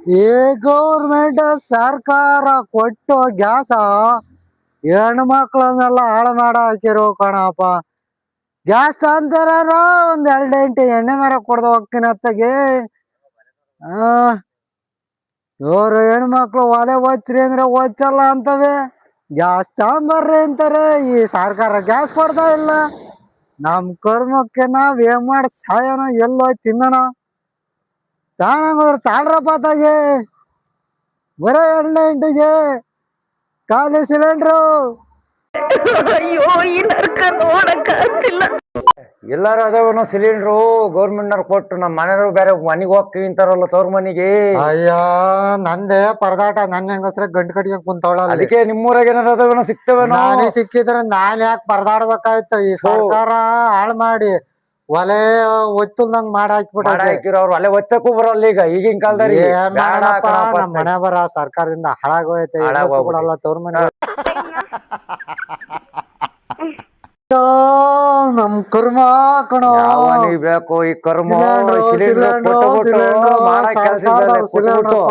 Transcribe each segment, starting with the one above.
ಈ ಗೌರ್ಮೆಂಟ್ ಸರ್ಕಾರ ಕೊಟ್ಟು ಗ್ಯಾಸ ಹೆಣ್ಣು ಮಕ್ಳನ್ನೆಲ್ಲ ಹಾಳು ಮಾಡ ಹಾಕಿರೋ ಕಣಪ್ಪ. ಗ್ಯಾಸ್ ಅಂತಾರ ಒಂದ್ 2 ಎಣ್ಣೆನಾರ ಕೊಡ್ದ ಹೋಗ್ತೀನಿ ಅತ್ತಗೆ. ಇವ್ರು ಹೆಣ್ಮಕ್ಳು ಒಲೆ ಒಚ್ಚ್ರಿ ಅಂದ್ರೆ ಒಚ್ಚಲ್ಲ ಅಂತವೆ, ಗ್ಯಾಸ್ ತಗೊಂಬರ್ರಿ ಅಂತಾರೆ. ಈ ಸರ್ಕಾರ ಗ್ಯಾಸ್ ಕೊಡ್ತಾ ಇಲ್ಲ. ನಮ್ ಕರ್ಮಕ್ಕೆ ನಾವ್ ಏನ್ ಮಾಡಿ ಸಾಯನ, ಎಲ್ಲೋ ತಿನ್ನೋಣ. ತಾಣಂಗೋದ್ರು ತಾಳ್ರಪ್ಪ ತಾಗೆ, ಬರೋ 2 ಖಾಲಿ ಸಿಲಿಂಡ್ರು. ಅಯ್ಯೋ ಈ ನರ್ಕ ನೋಡಕ್ಕಾಗ್ತಿಲ್ಲ. ಎಲ್ಲಾರು ಅದೇವನೋ ಸಿಲಿಂಡ್ರು ಗೌರ್ಮೆಂಟ್ನವ್ರು ಕೊಟ್ಟು ನಮ್ಮ ಮನೆಯವ್ರು ಬೇರೆ ಮನೆಗೆ ಹೋಗ್ತೀವಿ ಅಂತಾರಲ್ಲ ತವ್ರ ಮನೆಗೆ. ಅಯ್ಯ ನಂದೇ ಪರದಾಟ, ನನ್ನ ಹೆಂಗಸ್ರ ಗಂಟು ಕಟ್ಗೆ ಕುಂತವಳ. ಅದಕ್ಕೆ ನಿಮ್ಮೂರಾಗ ಏನಾರ ಅದೇವನೋ ಸಿಕ್ತವೇನೋ. ನಾನೇ ಸಿಕ್ಕಿದ್ರೆ ನಾನ್ ಯಾಕೆ ಪರದಾಡ್ಬೇಕಾಯ್ತು. ಈ ಸರ್ಕಾರ ಹಾಳು ಮಾಡಿ ಒಲೆ ಒತ್ತಲ್ದಂಗ್ ಮಾಡಿ ಹಾಕಿರೋ ಅವ್ರು ಅಲ್ಲೇ ಒಚ್ಚಕ್ಕೂ ಬರಲ್ಲ ಈಗ ಈಗಿನ ಕಾಲದಲ್ಲಿ. ನಮ್ಮ ಮನೆ ಬರ ಸರ್ಕಾರದಿಂದ ಹಾಳಾಗೋಯ್ತೆ. ಕೊಡಲ್ಲ ತವ್ರ ಮನೆ. ನಮ್ ಕರ್ಮ ಕಣೋ. ಬೇಕು ಈ ಕರ್ಮ.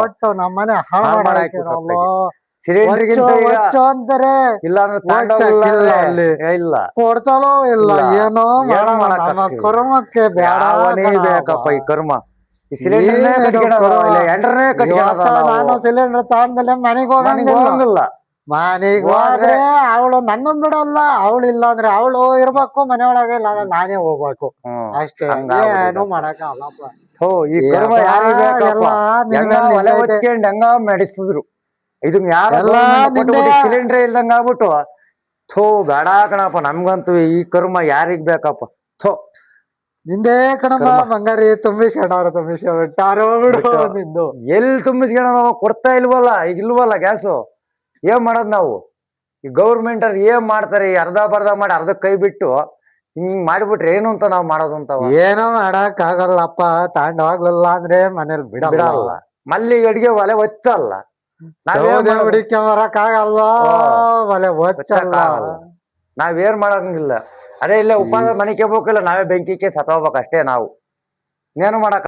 ಕೊಟ್ಟು ನಮ್ಮ ಮನೆ ಹಾಳು ಇಲ್ಲ ಕೊಡ್ತಾಲೋ ಇಲ್ಲ, ಏನೋ ನಮ್ಮ ಕರ್ಮಕ್ಕೆ ಬೇಕಪ್ಪ ಈ ಕರ್ಮ. ನಾನು ಸಿಲಿಂಡರ್ ತಗೊಂಡ್ಮೇಲೆ ಮನೆಗೆ ಹೋಗಂಗಿಲ್ಲ. ಮನೆಗ್ ಹೋದ್ರೆ ಅವಳು ನನ್ನ ಬಿಡಲ್ಲ. ಅವಳು ಇಲ್ಲ ಅಂದ್ರೆ ಅವಳು ಇರ್ಬೇಕು ಮನೆ ಒಳಗೆ, ಇಲ್ಲ ನಾನೇ ಹೋಗ್ಬೇಕು ಅಷ್ಟೇ. ಏನು ಮಾಡಕ್ ಆಗಲ್ಲಪ್ಪ. ಹೆಂಗ ನಡೆಸಿದ್ರು ಇದನ್ನ ಯಾರು ಸಿಲಿಂಡರ್ ಇಲ್ದಂಗ ಆಗ್ಬಿಟ್ಟು. ಥೋ ಬೇಡ ಕಣಪ್ಪ, ನಮ್ಗಂತೂ ಈ ಕರ್ಮ ಯಾರಿಗ್ ಬೇಕಪ್ಪ. ಥೋ ನಿಂದೇ ಕಣಪ್ಪ ಬಂಗಾರಿ. ತುಂಬಿಸ್ಕೊಂಡಾರೋ ಬಿಡು ನಿಂದು. ಎಲ್ಲಿ ತುಂಬಿಸ್ಕೊಂಡ ಕೊಡ್ತಾ ಇಲ್ವಲ್ಲ, ಈಗ ಇಲ್ವಲ್ಲ ಗ್ಯಾಸು. ಏನ್ ಮಾಡೋದ್ ನಾವು? ಈ ಗೌರ್ಮೆಂಟ್ ಅವ್ರು ಏನ್ ಮಾಡ್ತಾರೆ, ಅರ್ಧ ಬರ್ಧ ಮಾಡಿ ಅರ್ಧ ಕೈ ಬಿಟ್ಟು ಹಿಂಗ್ ಮಾಡ್ಬಿಟ್ರೆ ಏನು ಅಂತ ನಾವ್ ಮಾಡೋದು ಅಂತ. ಏನೋ ಮಾಡಕ್ ಆಗಲ್ಲಪ್ಪ. ತಾಂಡವಾಗ್ಲಿಲ್ಲ ಅಂದ್ರೆ ಮನೇಲಿ ಬಿಡಲ್ಲ. ಮಲ್ಲಿಗೆ ಅಡಿಗೆ ಒಲೆ ಒಚ್ಚಲ್ಲ, ಹುಡಿಕೆ ಬರಕ್ ಆಗಲ್ವ, ಒಲೆ ಒಚ್ಚಲ್ಲ. ನಾವೇನ್ ಮಾಡಂಗಿಲ್ಲ. ಅದೇ ಇಲ್ಲ ಉಪಾಸ ಮನೆಗೆ ಹೋಗ್ಬೇಕಿಲ್ಲ, ನಾವೇ ಬೆಂಕಿಗೆ ಸತ್ತೋಗ್ಬೇಕು ಅಷ್ಟೇ ನಾವು. ಇನ್ನೇನು ಮಾಡಕ್